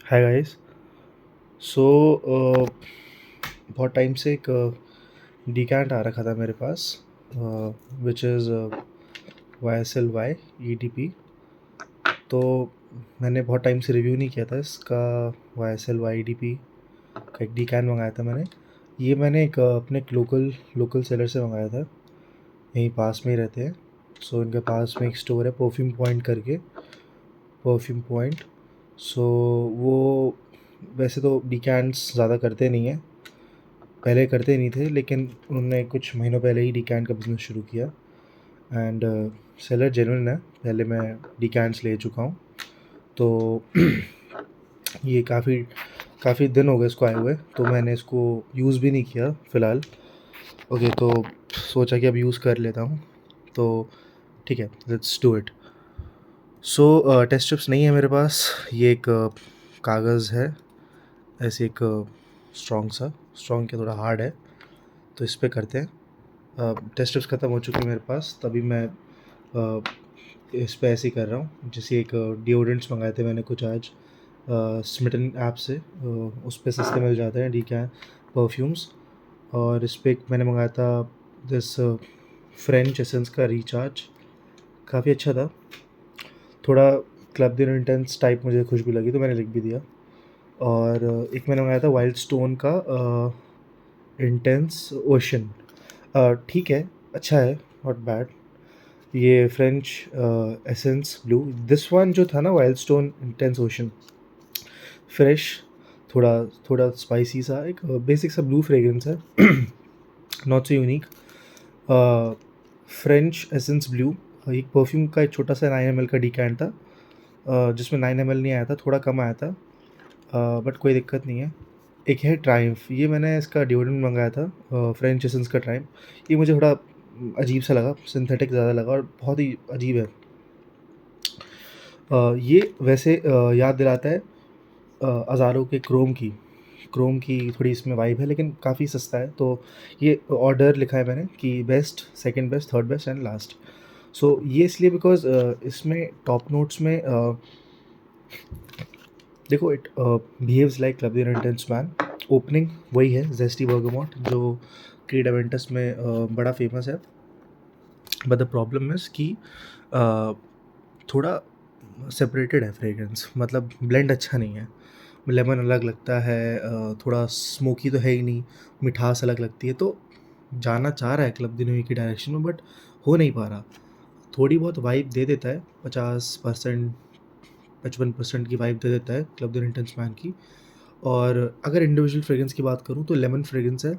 Hi guys. सो बहुत time से एक डिकैंट आ रखा था मेरे पास, which is Y S L Y E D P. तो मैंने बहुत टाइम से रिव्यू नहीं किया था इसका। Y S L Y E D P का एक डिकैंट मंगाया था मैंने। ये मैंने एक अपने लोकल लोकल सेलर से मंगाया था। यहीं पास में ही रहते हैं। सो इनके पास में एक स्टोर है, परफ्यूम पॉइंट करके। Perfume point. सो वो वैसे तो डिकैंट्स ज़्यादा करते नहीं हैं, पहले करते नहीं थे, लेकिन उन्होंने कुछ महीनों पहले ही डिकैंट का बिज़नेस शुरू किया। एंड सेलर जेन्युइन है, पहले मैं डिकैंट्स ले चुका हूँ। तो ये काफ़ी काफ़ी दिन हो गए इसको आए हुए, तो मैंने इसको यूज़ भी नहीं किया फ़िलहाल। ओके, तो सोचा कि अब यूज़ कर लेता हूँ। तो ठीक है, let's do it. So test strips नहीं है मेरे पास। ये एक कागज़ है, ऐसे एक स्ट्रॉन्ग के थोड़ा हार्ड है, तो इस पे करते हैं। टेस्ट स्ट्रिप्स ख़त्म हो चुकी है मेरे पास, तभी मैं इस पे ऐसे ही कर रहा हूँ। जैसे एक डिओड्रेंट्स मंगाए थे मैंने कुछ आज स्मिटन ऐप से। उस पे सस्ते मिल जाते हैं डीकैन परफ्यूम्स। और इस पे एक मैंने मंगाया था दिस फ्रेंच एसेंस का रिचार्ज। काफ़ी अच्छा था, थोड़ा क्लब दिन इंटेंस टाइप मुझे खुशबू लगी, तो मैंने लिख भी दिया। और एक मैंने मंगाया था वाइल्ड स्टोन का इंटेंस ओशन। ठीक है, अच्छा है, नॉट बैड। ये French essence blue, this one जो था ना, wild stone intense ocean, fresh, थोड़ा थोड़ा स्पाइसी सा, एक बेसिक सा ब्लू फ्रेग्रेंस है। Not so unique. French essence blue एक परफ्यूम का एक छोटा सा 9 ml का डिकैंट था, जिसमें 9 ml नहीं आया था, थोड़ा कम आया था, बट कोई दिक्कत नहीं है। एक है ट्रायम्फ, ये मैंने इसका डिओड्रेंट मंगाया था, फ्रेंच एसेंस का ट्रायम्फ। ये मुझे थोड़ा अजीब सा लगा, सिंथेटिक ज़्यादा लगा और बहुत ही अजीब है। ये वैसे याद दिलाता है अज़ारो के क्रोम की थोड़ी इसमें वाइब है, लेकिन काफ़ी सस्ता है। तो ये ऑर्डर लिखा है मैंने कि best, second best, third best and last. So ये इसलिए बिकॉज इसमें टॉप नोट्स में देखो, it behaves like Club de Intense Man. Opening वही है, जेस्टी बर्गमॉट, जो क्रीड एवेंटस में बड़ा फेमस है। बट द प्रॉब्लम इज़ कि थोड़ा सेपरेटेड है फ्रेग्रेंस, मतलब ब्लेंड अच्छा नहीं है। लेमन अलग लगता है, थोड़ा स्मोकी तो है ही नहीं, मिठास अलग लगती है। तो जाना चाह रहा है क्लब दी न्यू की डायरेक्शन में, बट हो नहीं पा रहा। थोड़ी बहुत वाइब दे देता है, 50% 55% की वाइब दे देता है क्लब दी इंटेंस मैन की। और अगर इंडिविजुअल फ्रेग्रेंस की बात करूँ तो लेमन फ्रेग्रेंस है।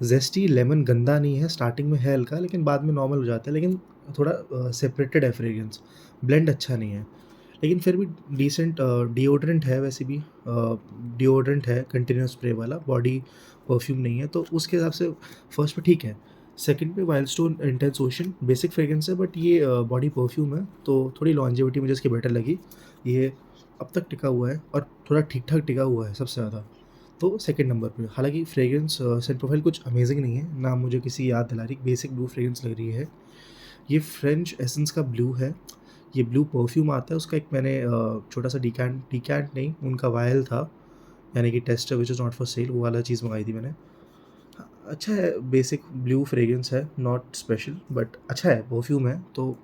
जेस्टी लेमन गंदा नहीं है, स्टार्टिंग में है हल्का, लेकिन बाद में नॉर्मल हो जाता है। लेकिन थोड़ा सेपरेटेड है फ्रेग्रेंस, ब्लेंड अच्छा नहीं है। लेकिन फिर भी डिसेंट डिओड्रेंट है, वैसे भी डिओड्रेंट है कंटिन्यूस स्प्रे वाला, बॉडी परफ्यूम नहीं है, तो उसके हिसाब से फर्स्ट पे ठीक है। सेकंड पे wild stone intense ocean basic fragrance है, बट ये बॉडी परफ्यूम है, तो थोड़ी लॉन्जेविटी मुझे इसकी बेटर लगी। ये अब तक टिका हुआ है और थोड़ा ठीक ठाक टिका हुआ है सबसे ज़्यादा। तो सेकंड नंबर पे, हालांकि फ्रेग्रेंस सेंट प्रोफाइल कुछ अमेजिंग नहीं है ना, मुझे किसी याद दिला रही, बेसिक ब्लू फ्रेग्रेंस लग रही है। ये फ्रेंच एसेंस का ब्लू है। ये ब्लू परफ्यूम आता है, उसका एक मैंने छोटा सा डिकैंट नहीं, उनका वायल था, यानी कि tester which is not for sale, वो वाला चीज़ मंगाई थी मैंने। हाँ, अच्छा है, बेसिक ब्लू फ्रेग्रेंस है, नॉट स्पेशल, बट अच्छा है, परफ्यूम है, तो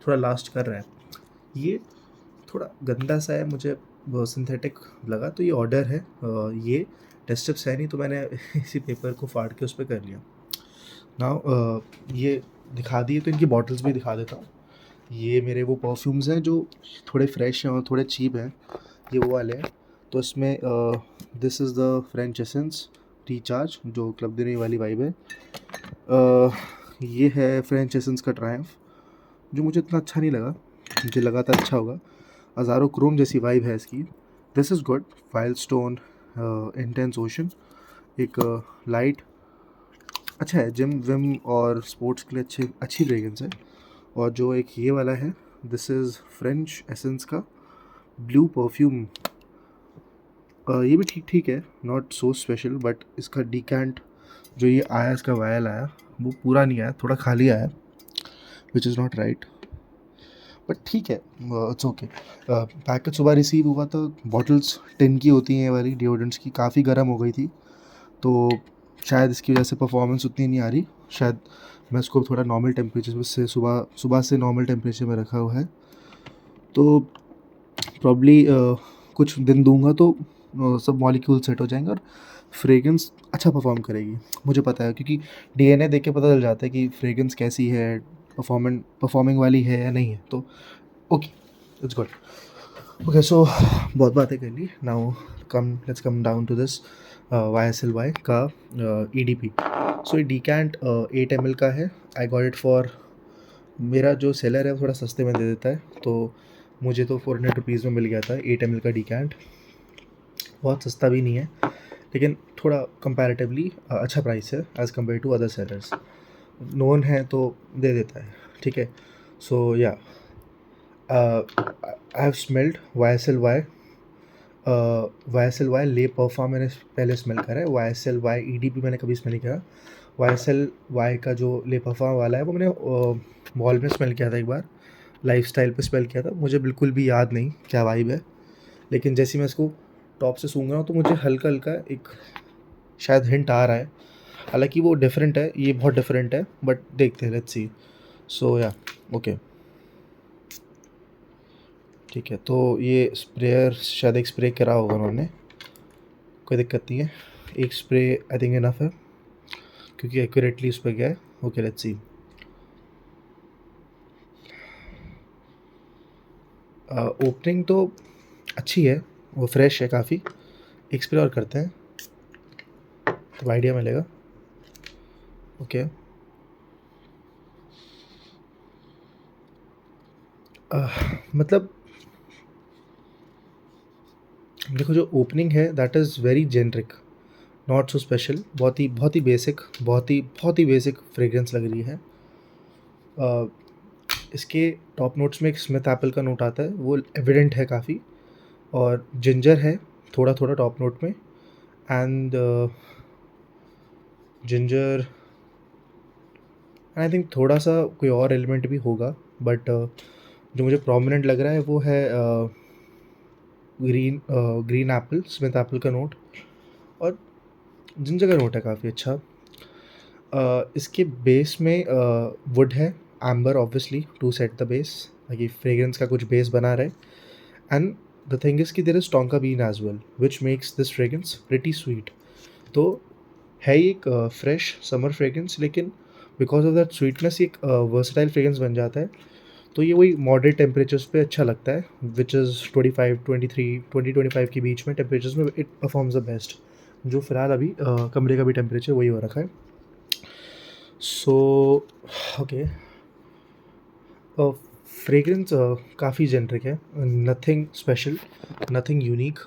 थोड़ा लास्ट कर रहा है। ये थोड़ा गंदा सा है, मुझे सिंथेटिक लगा, तो ये ऑर्डर है। ये टेस्टिप्स है नहीं, तो मैंने इसी पेपर को फाड़ के उस पर कर लिया। नाउ ये दिखा दिए, तो इनकी बॉटल्स भी दिखा देता हूँ। ये मेरे वो परफ्यूम्स हैं जो थोड़े फ्रेश हैं और थोड़े चीप हैं, ये वो वाले हैं। तो इसमें this is the French essence recharge, जो क्लब देने वाली वाइब है। ये है फ्रेंच एसेंस का ट्रायम्फ, जो मुझे इतना अच्छा नहीं लगा, मुझे लगा था अच्छा होगा। हज़ारों क्रोम जैसी वाइब है इसकी। This is good, wild stone intense ocean, एक लाइट, अच्छा है, जिम विम और स्पोर्ट्स के लिए अच्छी फ्रेग्रेंस है। और जो एक ये वाला है, दिस इज़ फ्रेंच एसेंस का ब्लू परफ्यूम। ये भी ठीक ठीक है, नॉट सो स्पेशल, बट इसका डिकैंट जो ये आया, इसका वायल आया, वो पूरा नहीं आया, थोड़ा खाली आया, which is not right. But ठीक है, इट्स ओके। पैकेट सुबह रिसीव हुआ तो बॉटल्स टिन की होती हैं ये वाली डिओड्रेंट्स की, काफ़ी गर्म हो गई थी, तो शायद इसकी वजह से परफॉर्मेंस उतनी नहीं आ रही। शायद मैं इसको थोड़ा नॉर्मल टेम्परेचर से सुबह सुबह से नॉर्मल टेम्परेचर में रखा हुआ है, तो प्रॉब्ली कुछ दिन दूंगा तो सब मॉलिक्यूल सेट हो जाएंगे और फ्रेग्रेंस अच्छा परफॉर्म करेगी। मुझे पता है, क्योंकि डीएनए देख के पता चल जाता है कि फ्रेग्रेंस कैसी है, परफॉर्मिंग वाली है या नहीं है, तो okay, it's good. Okay, so बहुत बातें कर ली, now let's come down to this YSLY का EDP। सो ये डीकैंट 8 ml का है। आई गॉट इट फॉर, मेरा जो सेलर है वो थोड़ा सस्ते में दे देता है, तो मुझे तो 400 रुपीज़ में मिल गया था 8 ml का डीकैंट। बहुत सस्ता भी नहीं है, लेकिन थोड़ा कंपैरेटिवली अच्छा प्राइस है as compare to other sellers. Known है तो दे देता है, ठीक है। So yeah I have smelled YSLY ले परफॉर्म मैंने पहले स्मेल करा है। YSLY EDP मैंने कभी स्मेल नहीं करा। YSLY का जो ले परफॉर्म वाला है वो मैंने मॉल में स्मेल किया था एक बार, लाइफस्टाइल पे स्मेल किया था। मुझे बिल्कुल भी याद नहीं क्या वाइब है, लेकिन जैसे ही मैं इसको टॉप से सूंघ रहा हूँ तो मुझे हल्का हल्का एक शायद हिंट आ रहा है। हालांकि वो डिफरेंट है, ये बहुत डिफरेंट है, बट देखते हैं, लेट्स सी। सो या ओके, ठीक है। तो ये स्प्रेयर शायद एक स्प्रे करा होगा उन्होंने, कोई दिक्कत नहीं है, एक स्प्रे आई थिंक इनफ है, क्योंकि एक्यूरेटली उस पर गया है। Okay, let's see. ओपनिंग तो अच्छी है, वो फ्रेश है काफ़ी। एक स्प्रे और करते हैं तो आइडिया मिलेगा। ओके, मतलब देखो, जो ओपनिंग है that is very generic, not so special, बहुत ही बेसिक, बहुत ही बेसिक फ्रेग्रेंस लग रही है। इसके टॉप नोट्स में एक स्मिथ एप्पल का नोट आता है, वो एविडेंट है काफ़ी, और जिंजर है थोड़ा थोड़ा टॉप नोट में, एंड जिंजर, आई थिंक थोड़ा सा कोई और एलिमेंट भी होगा, बट जो मुझे प्रोमिनेंट लग रहा है वो है ग्रीन एप्पल, स्मिथ एप्पल का नोट, और जिंजर का नोट है काफ़ी अच्छा। इसके बेस में वुड है, amber obviously to set the base, ताकि फ्रेग्रेंस का कुछ बेस बना रहे। एंड द थिंग इज़ कि there is tonka bean as well, which makes this fragrance pretty sweet. तो है ही एक फ्रेश समर फ्रेग्रेंस, लेकिन बिकॉज ऑफ दैट स्वीटनेस एक वर्सटाइल फ्रेग्रेंस बन जाता है। तो ये वही मॉडरेट टेम्परेचर्स पे अच्छा लगता है, विच इज़ 25, 23, 20-25 के बीच में टेम्परेचर्स में इट परफॉर्म्स द बेस्ट। जो फिलहाल अभी कमरे का भी टेम्परेचर वही हो रखा है। सो ओके, फ्रेग्रेंस काफ़ी जेनरिक है, नथिंग स्पेशल, नथिंग यूनिक,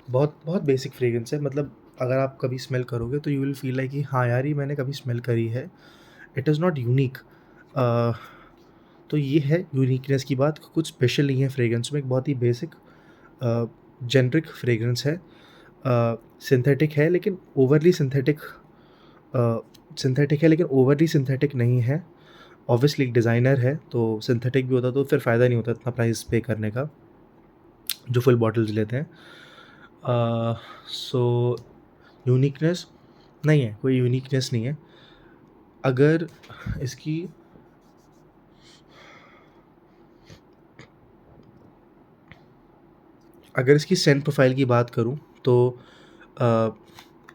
बहुत बहुत बेसिक फ्रेग्रेंस है। मतलब अगर आप कभी स्मेल करोगे तो यू विल फील लाइक कि हाँ यार, ये मैंने कभी स्मेल करी है। It is not unique. तो ये है यूनिकनेस की बात, कुछ स्पेशल नहीं है फ्रेग्रेंस में, एक बहुत ही बेसिक जेनरिक फ्रेग्रेंस है। सिंथेटिक है लेकिन ओवरली सिंथेटिक नहीं है। ऑब्वियसली एक डिज़ाइनर है, तो सिंथेटिक भी होता तो फिर फ़ायदा नहीं होता इतना प्राइस पे करने का जो फुल बॉटल्स लेते हैं। सो यूनिकनेस नहीं है, कोई यूनिकनेस नहीं है। अगर इसकी सेंट प्रोफाइल की बात करूं तो अ,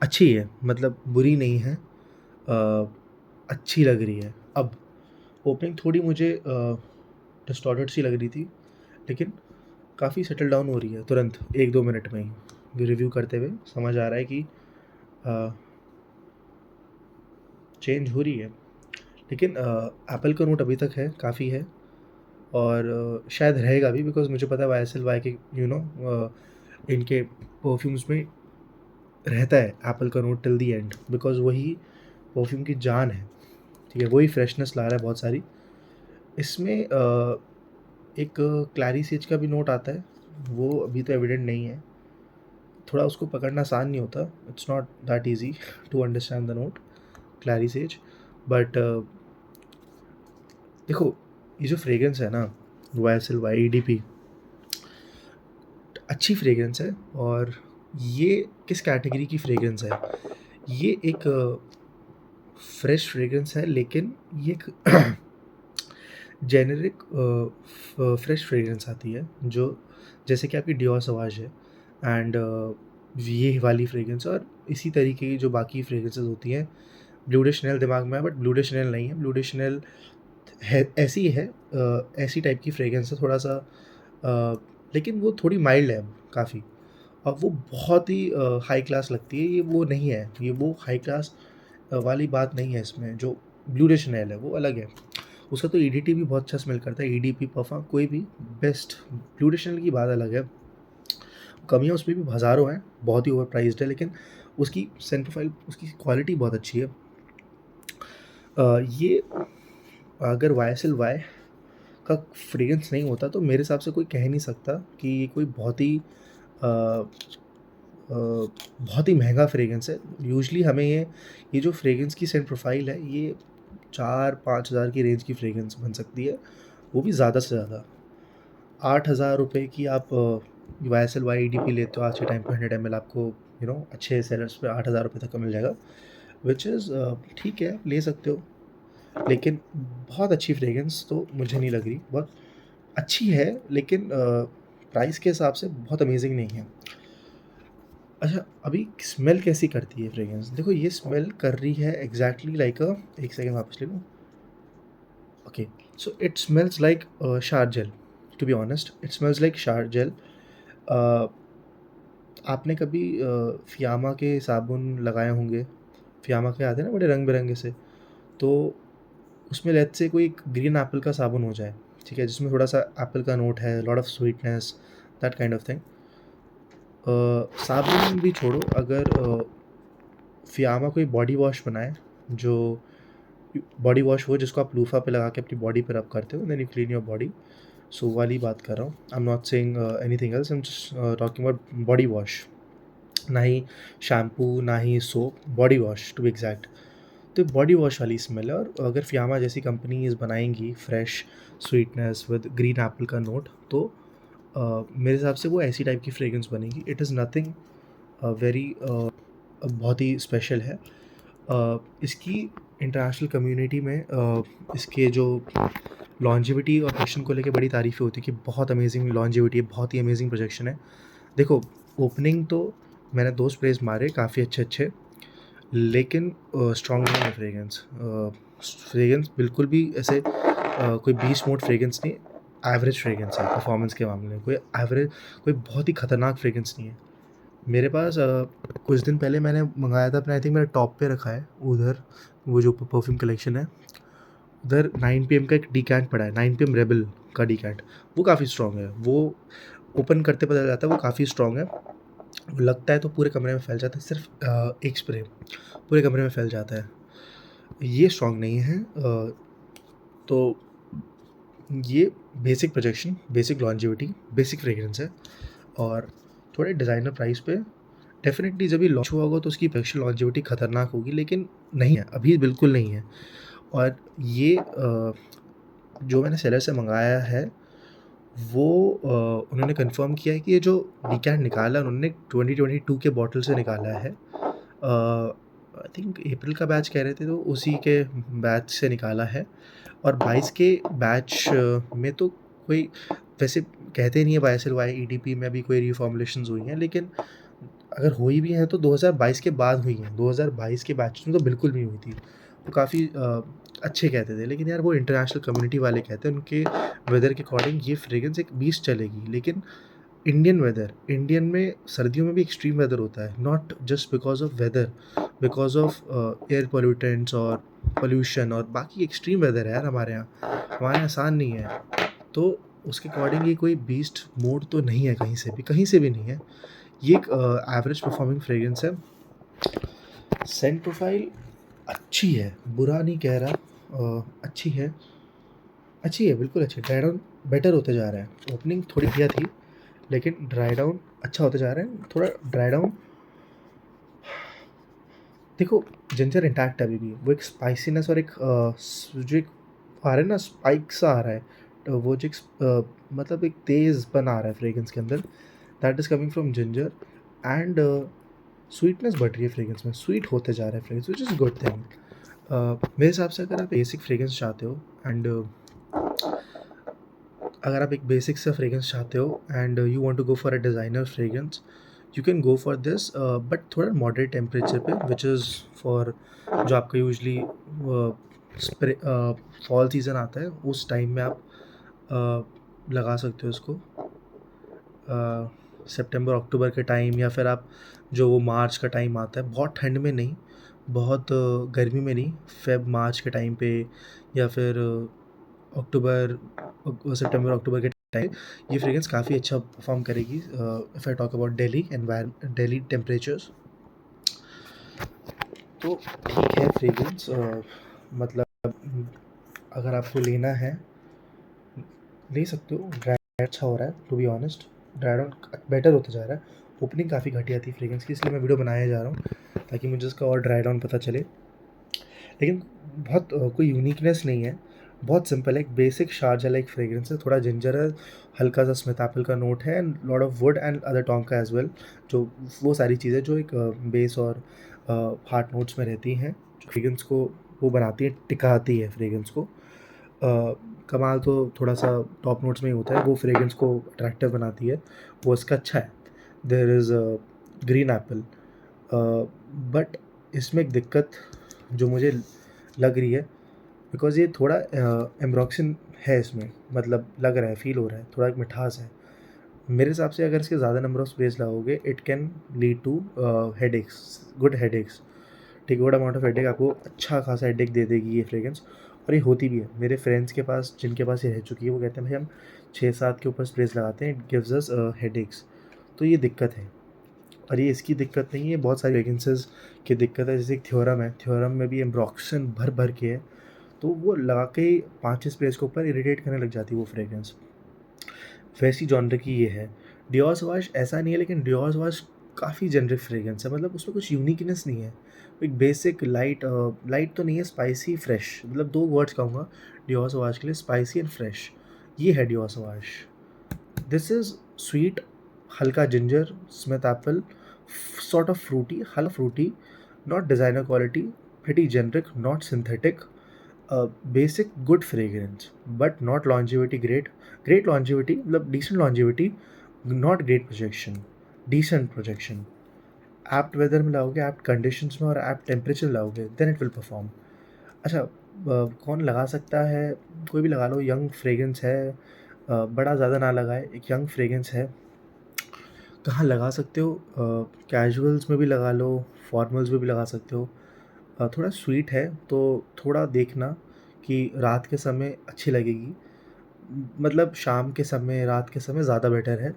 अच्छी है, मतलब बुरी नहीं है, अच्छी लग रही है। अब ओपनिंग थोड़ी मुझे डिस्टॉर्टेड सी लग रही थी, लेकिन काफ़ी सेटल डाउन हो रही है तुरंत 1-2 मिनट में ही। रिव्यू करते हुए समझ आ रहा है कि चेंज हो रही है, लेकिन एप्पल का नोट अभी तक है, काफ़ी है, और शायद रहेगा भी, बिकॉज मुझे पता है YSLY के इनके परफ्यूम्स में रहता है एप्पल का note till the and, because वही परफ्यूम की जान है, ठीक है, वही फ्रेशनेस ला रहा है बहुत सारी। इसमें एक क्लैरी सेज का भी नोट आता है, वो अभी तो एविडेंट नहीं है, थोड़ा उसको पकड़ना आसान नहीं होता, it's not that easy to understand the note clary sage. But देखो, ये जो फ्रेग्रेंस है ना, YSL YEDP अच्छी फ्रेग्रेंस है। और ये किस कैटेगरी की फ्रेग्रेंस है? ये एक फ्रेश फ्रेग्रेंस है, लेकिन ये एक जेनेरिक फ्रेश फ्रेग्रेंस आती है, जो जैसे कि आपकी डियोर सवाज है एंड ये वाली फ्रेग्रेंस, और इसी तरीके की जो बाकी फ्रेग्रेंसेस होती हैं। ब्लू डे शनेल दिमाग में है, बट ब्लू डे शनेल नहीं है। ब्लू डे शनेल है ऐसी है, ऐसी टाइप की फ्रेग्रेंस है, थोड़ा सा लेकिन वो थोड़ी माइल्ड है काफ़ी, और वो बहुत ही हाई क्लास लगती है। ये वो नहीं है, ये वो हाई क्लास वाली बात नहीं है इसमें। जो ब्लू डे शनेल है वो अलग है। उसका तो ईडीटी भी बहुत अच्छा स्मेल करता है, ईडीपी परफ्यूम कोई भी बेस्ट। ब्लू डे शनेल की बात अलग है, कमियाँ उसमें भी हज़ारों हैं, बहुत ही ओवर प्राइस्ड है, लेकिन उसकी सेंट प्रोफाइल, उसकी क्वालिटी बहुत अच्छी है। ये अगर YSL का फ्रेग्रेंस नहीं होता तो मेरे हिसाब से कोई कह नहीं सकता कि ये कोई बहुत ही महंगा फ्रेग्रेंस है। यूजुअली हमें ये जो फ्रेग्रेंस की सेंट प्रोफाइल है, ये 4-5 हज़ार की रेंज की फ्रेग्रेंस बन सकती है, वो भी ज़्यादा से ज़्यादा। 8,000 रुपये की आप YSL YEDP लेते हो आज के टाइम पे, 100 ml आपको अच्छे सेलर्स पे 8,000 रुपये तक का मिल जाएगा, विच इज़ ठीक है, ले सकते हो। लेकिन बहुत अच्छी फ्रेग्रेंस तो मुझे नहीं लग रही। बहुत अच्छी है, लेकिन प्राइस के हिसाब से बहुत अमेजिंग नहीं है। अच्छा, अभी स्मेल कैसी करती है फ्रेग्रेंस? देखो, ये स्मेल कर रही है एग्जैक्टली लाइक एक सेकेंड वापस ले लूँ। Okay, so it smells like shower gel. To be honest, it smells like shower gel. आपने कभी फियामा के साबुन लगाए होंगे? फियामा के आते हैं ना बड़े रंग बिरंगे से, तो उसमें लेट्स से कोई ग्रीन एप्पल का साबुन हो जाए, ठीक है, जिसमें थोड़ा सा एप्पल का नोट है, lot of sweetness, that kind of thing. साबुन भी छोड़ो, अगर फियामा कोई बॉडी वॉश बनाए, जो बॉडी वॉश हो जिसको आप लूफा पे लगा के अपनी बॉडी पर रब करते हो, then you clean your body, so वाली बात कर रहा हूँ। I am not saying anything else, I am just talking about body wash. ना ही शैम्पू, ना ही soap, body wash to be exact. तो बॉडी वॉश वाली स्मेल है। और अगर फियामा जैसी कंपनीज बनाएंगी fresh sweetness with green apple का नोट, तो मेरे हिसाब से वो ऐसी टाइप की फ्रेग्रेंस बनेगी। इट इज़ नथिंग वेरी बहुत ही स्पेशल है। इसकी इंटरनेशनल कम्युनिटी में इसके जो लॉन्जेविटी और प्रोजेक्शन को लेके बड़ी तारीफ़ें होती है कि बहुत अमेजिंग लॉन्जेविटी है, बहुत ही अमेजिंग प्रोजेक्शन है। देखो, ओपनिंग तो मैंने 2 स्प्रेज मारे काफ़ी अच्छे, लेकिन स्ट्रॉन्ग नहीं है फ्रेग्रेंस। फ्रेग्रेंस बिल्कुल भी ऐसे कोई बीस्ट मोड फ्रेग्रेंस नहीं, एवरेज फ्रेग्रेंस है परफॉर्मेंस के मामले में। कोई बहुत ही खतरनाक फ्रेग्रेंस नहीं है। मेरे पास कुछ दिन पहले मैंने मंगाया था अपना, आई थिंक मेरा टॉप पे रखा है उधर, वो जो परफ्यूम कलेक्शन है, उधर 9 PM का एक डीकैंट पड़ा है, 9 PM रेबल का डीकैंट। वो काफ़ी स्ट्रॉन्ग है, वो ओपन करते पता चलता है वो काफ़ी स्ट्रॉन्ग है। लगता है तो पूरे कमरे में फैल जाता है, सिर्फ एक स्प्रे पूरे कमरे में फैल जाता है। ये स्ट्रॉन्ग नहीं है। तो ये basic projection, basic longevity, basic fragrance है, और थोड़े डिज़ाइनर प्राइस पे। डेफिनेटली जब ये लॉन्च हुआ होगा तो उसकी प्रोडक्शन लॉन्जेविटी खतरनाक होगी, लेकिन नहीं है, अभी बिल्कुल नहीं है। और ये जो मैंने सेलर से मंगाया है, वो उन्होंने कंफर्म किया है कि ये जो डीकैंट निकाला है उन्होंने 2022 के बॉटल से निकाला है। आई थिंक अप्रैल का बैच कह रहे थे, तो उसी के बैच से निकाला है। और 22 के बैच में तो कोई वैसे कहते नहीं है YSL YEDP में अभी कोई रिफॉर्मुलेशंस हुई हैं, लेकिन अगर हुई भी हैं तो 2022 के बाद हुई हैं। 2022 के बैच में तो बिल्कुल नहीं हुई थी। वो काफ़ी अच्छे कहते थे, लेकिन यार वो इंटरनेशनल कम्युनिटी वाले कहते हैं उनके वेदर के अकॉर्डिंग ये फ्रेग्रेंस एक 20 चलेगी, लेकिन इंडियन वेदर, इंडियन में सर्दियों में भी एक्सट्रीम वेदर होता है, not just because of weather, because of air pollutants और पोल्यूशन और बाकी एक्सट्रीम वेदर है यार हमारे यहाँ आसान नहीं है। तो उसके अकॉर्डिंग ये कोई बीस्ट मोड तो नहीं है, कहीं से भी नहीं है। ये एक एवरेज परफॉर्मिंग फ्रेग्रेंस है। सेंट प्रोफाइल अच्छी है, बुरा नहीं कह रहा, अच्छी है, बिल्कुल अच्छी है। ड्राई डाउन बेटर होते जा रहा है। ओपनिंग थोड़ी घटिया थी, लेकिन ड्राई डाउन अच्छा होते जा रहा है। थोड़ा ड्राई डाउन, देखो जिंजर इंटैक्ट है अभी भी, वो एक स्पाइसीनेस और एक जो एक आ रहा है ना, स्पाइक सा आ रहा है, वो जो मतलब एक तेज़पन आ रहा है फ्रेग्रेंस के अंदर, that is coming from ginger and sweetness बढ़ रही है फ्रेग्रेंस में, स्वीट होते जा रहा है fragrance, which is good thing. मेरे हिसाब से अगर आप बेसिक फ्रेग्रेंस चाहते हो एंड अगर आप एक बेसिक सा फ्रेग्रेंस चाहते हो and you want to go for a designer fragrance, you can go for this, but थोड़ा मॉडरेट टेम्परेचर पे, विच इज़ फॉर जो आपका यूजली स्प्रे फॉल सीज़न आता है उस टाइम में आप लगा सकते हो इसको, सितंबर अक्टूबर के टाइम, या फिर आप जो वो मार्च का टाइम आता है, बहुत ठंड में नहीं, बहुत गर्मी में नहीं, फेब मार्च के टाइम पे, या फिर अक्टूबर सितंबर अक्टूबर के टाइम ये फ्रेग्रेंस काफ़ी अच्छा परफॉर्म करेगी। If I talk about Delhi temperatures, तो ठीक है फ्रेग्रेंस, मतलब अगर आपको लेना है ले सकते हो। ड्राई अच्छा हो रहा है, to be honest dry down better होता जा रहा है। ओपनिंग काफ़ी घटिया थी फ्रेग्रेंस की, इसलिए मैं वीडियो बनाया जा रहा हूँ ताकि मुझे इसका और ड्राई डाउन पता चले। लेकिन बहुत कोई यूनिकनेस नहीं है, बहुत सिंपल है, एक बेसिक शारजा लाइक फ्रेग्रेंस है, थोड़ा जिंजर है, हल्का सा स्मिथ एप्पल का नोट है and lot of wood and other tonka as well, जो वो सारी चीज़ें जो एक बेस और हार्ट नोट्स में रहती हैं, जो फ्रेग्रेंस को वो बनाती है, टिकाती है फ्रेग्रेंस को। कमाल तो थोड़ा सा टॉप नोट्स में ही होता है, वो फ्रेग्रेंस को अट्रैक्टिव बनाती है, वो इसका अच्छा है। There is green apple, but इसमें एक दिक्कत जो मुझे लग रही है, बिकॉज़ ये थोड़ा एम्ब्रॉक्सिन है इसमें, मतलब लग रहा है, फ़ील हो रहा है, थोड़ा एक मिठास है। मेरे हिसाब से अगर इसके ज़्यादा नंबर ऑफ स्प्रेस लगाओगे, it can lead to headaches, good headaches, ठीक, गुड अमाउंट ऑफ हेडेक, आपको अच्छा खासा हेडेक दे देगी ये फ्रेग्रेंस, और ये होती भी है। मेरे फ्रेंड्स के पास, जिनके पास ये रह चुकी है, वो कहते हैं भाई हम 6-7 के ऊपर स्प्रेस लगाते हैं, इट गिव्स अस हेडेक्स। तो ये दिक्कत है, और ये इसकी दिक्कत नहीं है, बहुत सारी फ्रेग्रेंसेस की दिक्कत है। जैसे एक थ्योरम है, थ्योरम में भी एम्ब्रॉक्सिन भर भर के है, तो वो लगा के 5-6 स्प्रेस के ऊपर इरिटेट करने लग जाती है वो फ्रेग्रेंस। वैसी जॉनर की ये है। डियोर सवाश ऐसा नहीं है, लेकिन डियोर सवाश काफ़ी जेनरिक फ्रेग्रेंस है, मतलब उसमें कुछ यूनिकनेस नहीं है। एक बेसिक लाइट, लाइट तो नहीं है, स्पाइसी फ्रेश, मतलब 2 वर्ड्स कहूँगा डियोर सवाश के लिए, स्पाइसी एंड फ्रेश। ये है Dior Sauvage. This is sweet, हल्का ginger, Smith apple, sort of fruity, हल्का fruity, not designer quality, pretty generic, not synthetic, basic good fragrance, but not longevity great. Great longevity मतलब decent longevity, not great projection, decent projection. Apt weather में लाओगे, apt conditions में और apt temperature में लाओगे, then it will perform. अच्छा, कौन लगा सकता है? कोई भी लगा लो, यंग फ्रेग्रेंस है, बड़ा ज़्यादा ना लगाए, एक यंग फ्रेग्रेंस है। कहाँ लगा सकते हो? कैजुअल्स में भी लगा लो, फॉर्मल्स में भी लगा सकते हो। थोड़ा स्वीट है, तो थोड़ा देखना कि रात के समय अच्छी लगेगी, मतलब शाम के समय, रात के समय ज़्यादा बेटर है,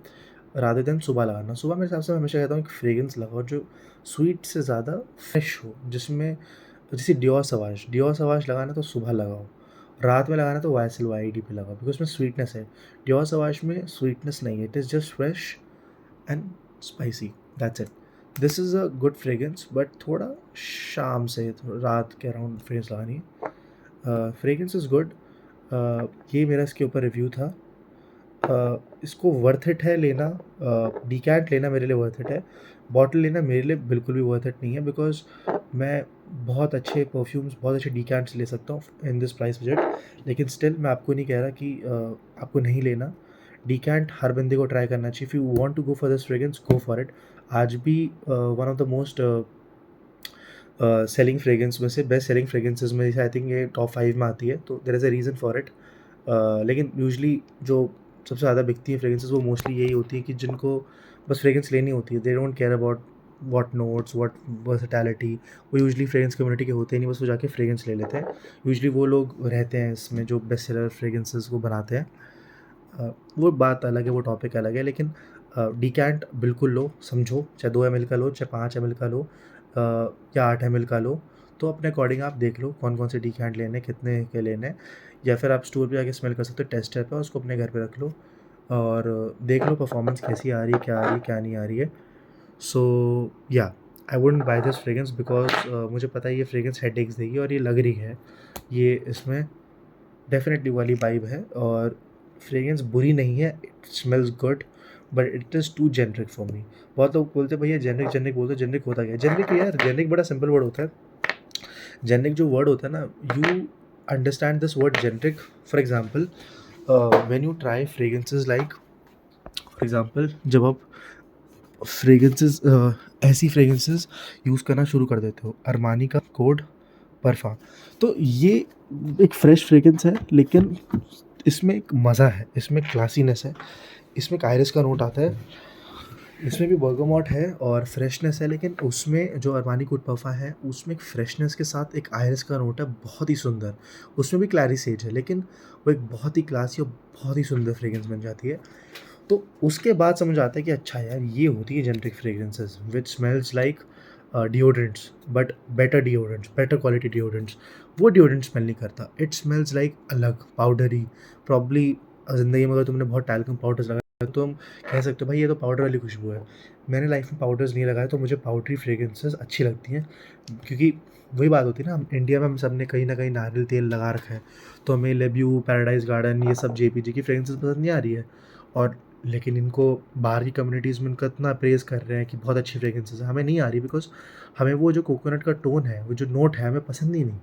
रादर देन सुबह लगाना। सुबह मेरे हिसाब से मैं हमेशा कहता हूँ कि फ्रेग्रेंस लगाओ जो स्वीट से ज़्यादा फ्रेश हो, जिसमें जैसे डियोर सवाश लगाना तो सुबह लगाओ, रात में लगाना तो YSL YED पे लगाओ, बिकॉज उसमें स्वीटनेस है। डियोर सवाश में स्वीटनेस नहीं है, it is just fresh and spicy, that's it. This is a good fragrance, but थोड़ा शाम से रात के अराउंड फ्रेग्रेंस लगानी है। Fragrance is good. ये मेरा इसके ऊपर रिव्यू था। इसको वर्थ इट है लेना, डिकैंट लेना मेरे लिए वर्थ इट है, बॉटल लेना मेरे लिए बिल्कुल भी वर्थ इट नहीं है, बिकॉज मैं बहुत अच्छे परफ्यूम्स, बहुत अच्छे डिकैंट्स ले सकता हूँ इन दिस प्राइस बजट। लेकिन स्टिल मैं आपको नहीं कह रहा कि आपको नहीं लेना। डिकैंट हर बंदे को ट्राई करना चाहिए। If you want to go for this fragrance, go for it. आज भी one of the most selling fragrance में से, बेस्ट सेलिंग फ्रेग्रेंसेस में से आई थिंक ये टॉप 5 में आती है, तो there is a reason for it. लेकिन यूजुअली जो सबसे ज़्यादा बिकती है फ्रेग्रेंसेस, वो मोस्टली यही होती है कि जिनको बस फ्रेग्रेंस लेनी होती है, they don't care about what notes, what versatility. वो यूजुअली फ्रेग्रेंस कम्युनिटी के होते ही नहीं, बस वो जाके फ्रेग्रेंस ले लेते हैं। यूजुअली वो लोग रहते हैं इसमें जो बेस्ट सेलर फ्रेग्रेंसेस को बनाते हैं। वो बात अलग है, वो टॉपिक अलग है, लेकिन डिकैंट बिल्कुल लो, समझो, चाहे 2 ml का लो, चाहे 5 ml का लो, या 8 ml का लो, तो अपने अकॉर्डिंग आप देख लो कौन कौन से डिकैंट लेने हैं, कितने के लेने हैं, या फिर आप स्टोर पे जाके स्मेल कर सकते हो, टेस्टर पे, उसको अपने घर पे रख लो और देख लो परफॉर्मेंस कैसी आ रही है, क्या आ रही है, क्या नहीं आ रही है। So yeah I wouldn't buy this fragrance, because मुझे पता है ये फ्रेग्रेंस हेडेक्स देगी, और ये लग रही है, ये इसमें डेफिनेटली वाली वाइब है, और फ्रेग्रेंस बुरी नहीं है, it smells good, but it is too generic for me. बहुत लोग बोलते हैं भैया जेनरिक जेनरिक बोलते हो, जेनरिक होता क्या है? जेनरिक यार, जेनरिक बड़ा सिंपल वर्ड होता है। जेनरिक जो वर्ड होता है ना, you understand this word generic. For example, when you try fragrances like, for example जब आप फ्रेग्रेंसेस ऐसी फ्रेग्रेंसेस यूज़ करना शुरू कर देते हो, अरमानी का कोड परफा, तो ये एक फ्रेश फ्रेग्रेंस है, लेकिन इसमें एक मज़ा है, इसमें क्लासीनेस है, इसमें एक आयरिस का नोट आता है, इसमें भी बर्गामॉट है और फ्रेशनेस है, लेकिन उसमें जो अरमानी कोड परफा है उसमें एक फ्रेशनेस के साथ एक आयरिस का नोट है, बहुत ही सुंदर। उसमें भी क्लैरी सेज है, लेकिन वो एक बहुत ही क्लासी और बहुत ही सुंदर फ्रेग्रेंस बन जाती है। तो उसके बाद समझ आता है कि अच्छा यार, ये होती है generic fragrances which smells like deodorants, but better deodorants, better quality deodorants. वो डिओड्रेंट स्मेल नहीं करता, इट स्मेल्स लाइक अलग पाउडरी। प्रॉब्ली ज़िंदगी में अगर तुमने बहुत टैल्कम पाउडर्स लगाया तो तुम कह सकते हो भाई ये तो पाउडर वाली खुशबू है। मैंने लाइफ में पाउडर्स नहीं लगाए, तो मुझे पाउडरी फ्रेग्रेंसेस अच्छी लगती हैं, क्योंकि वही बात होती है ना, हम इंडिया में हम सब ने कहीं ना कहीं नारियल तेल लगा रखा है, तो हमें लेब्यू, पैराडाइज गार्डन, ये सब जेपीजी की फ्रेग्रेंसेस पसंद नहीं आ रही है। और लेकिन इनको बाहर की कम्युनिटीज़ में इनका इतना प्रेज़ कर रहे हैं कि बहुत अच्छी फ्रेग्रेंसेस है, हमें नहीं आ रही, बिकॉज़ हमें वो जो कोकोनट का टोन है, वो जो नोट है, हमें पसंद ही नहीं।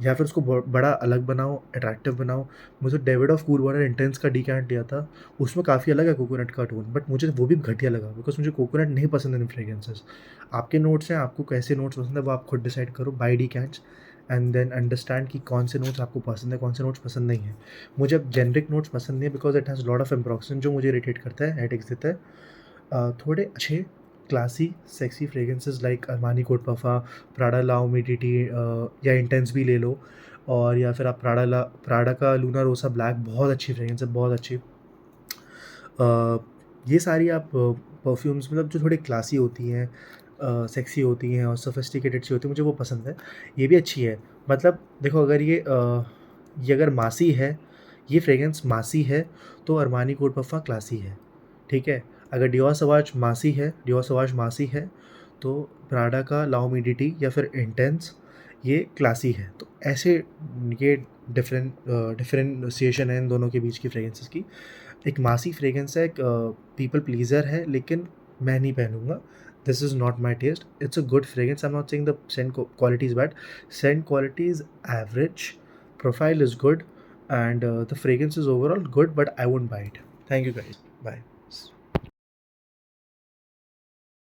या फिर उसको बड़ा अलग बनाओ, अट्रैक्टिव बनाओ। मुझे David of cool water intense का डीकैंट लिया था, उसमें काफ़ी अलग है कोकोनट का टोन, बट मुझे वो भी घटिया लगा, बिकॉज़ मुझे कोकोनट नहीं पसंद इन फ्रेग्रेंसेस। आपके नोट्स हैं, आपको कैसे नोट्स पसंद है वो आप खुद डिसाइड करो, बाय डीकैंट्स, एंड देन अंडरस्टैंड कि कौन से नोट्स आपको पसंद है, कौन से नोट्स पसंद नहीं है। मुझे अब जेनरिक नोट्स पसंद नहीं है, because it has lot of ambroxan जो मुझे इरिटेट करता है, हेडेक्स देता है। थोड़े अच्छे classy sexy fragrances like Armani Code पफा, प्राडा ला ह्यूमिडिटी, या इंटेंस भी ले लो, और या फिर आप प्राडा का लूना रोसा ब्लैक, बहुत अच्छी फ्रेग्रेंस है, बहुत अच्छी। ये सारी आप परफ्यूम्स मतलब जो थोड़ी क्लासी होती हैं, सेक्सी होती हैं और सोफिस्टिकेटेड सी होती हैं, मुझे वो पसंद है। ये भी अच्छी है, मतलब देखो, अगर ये अगर मासी है, ये फ्रेग्रेंस मासी है, तो अरमानी कोड पफा क्लासी है, ठीक है। अगर डियोर सवाज मासी है, डियोर सवाज मासी है, तो प्राडा का ला ह्यूमिडिटी या फिर इंटेंस ये क्लासी है। तो ऐसे ये डिफरेंशिएशन है इन दोनों के बीच की फ्रेग्रेंसेस की। एक मासी फ्रेग्रेंस है, एक पीपल प्लीज़र है, लेकिन मैं नहीं पहनूँगा। This is not my taste. It's a good fragrance, I am not saying the scent quality is bad. Scent quality is average, profile is good, and the fragrance is overall good, but I won't buy it. Thank you guys. Bye.